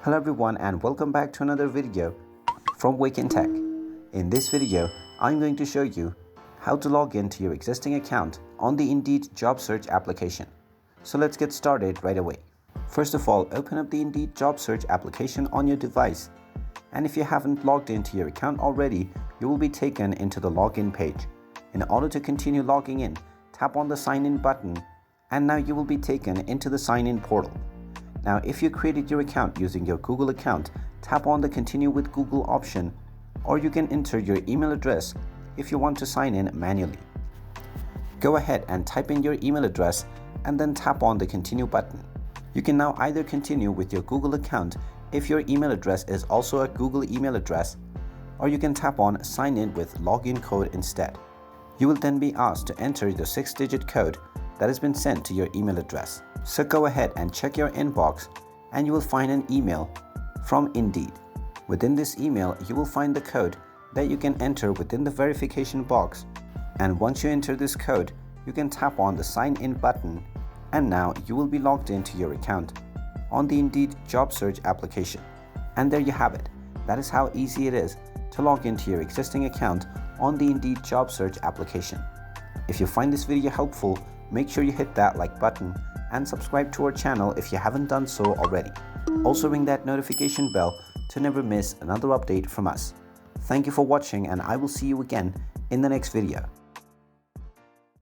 Hello everyone and welcome back to another video from Wake&Tech. In this video, I'm going to show you how to log into your existing account on the Indeed job search application. So let's get started right away. First of all, open up the Indeed job search application on your device. And if you haven't logged into your account already, you will be taken into the login page. In order to continue logging in, tap on the sign in button and now you will be taken into the sign in portal. Now, if you created your account using your Google account, tap on the Continue with Google option, or you can enter your email address if you want to sign in manually. Go ahead and type in your email address and then tap on the Continue button. You can now either continue with your Google account if your email address is also a Google email address, or you can tap on Sign in with login code instead. You will then be asked to enter the 6-digit code that has been sent to your email address. So go ahead and check your inbox and you will find an email from Indeed. Within this email, you will find the code that you can enter within the verification box. And once you enter this code, you can tap on the sign in button and now you will be logged into your account on the Indeed job search application. And there you have it. That is how easy it is to log into your existing account on the Indeed job search application. If you find this video helpful, make sure you hit that like button and subscribe to our channel if you haven't done so already. Also ring that notification bell to never miss another update from us. Thank you for watching and I will see you again in the next video.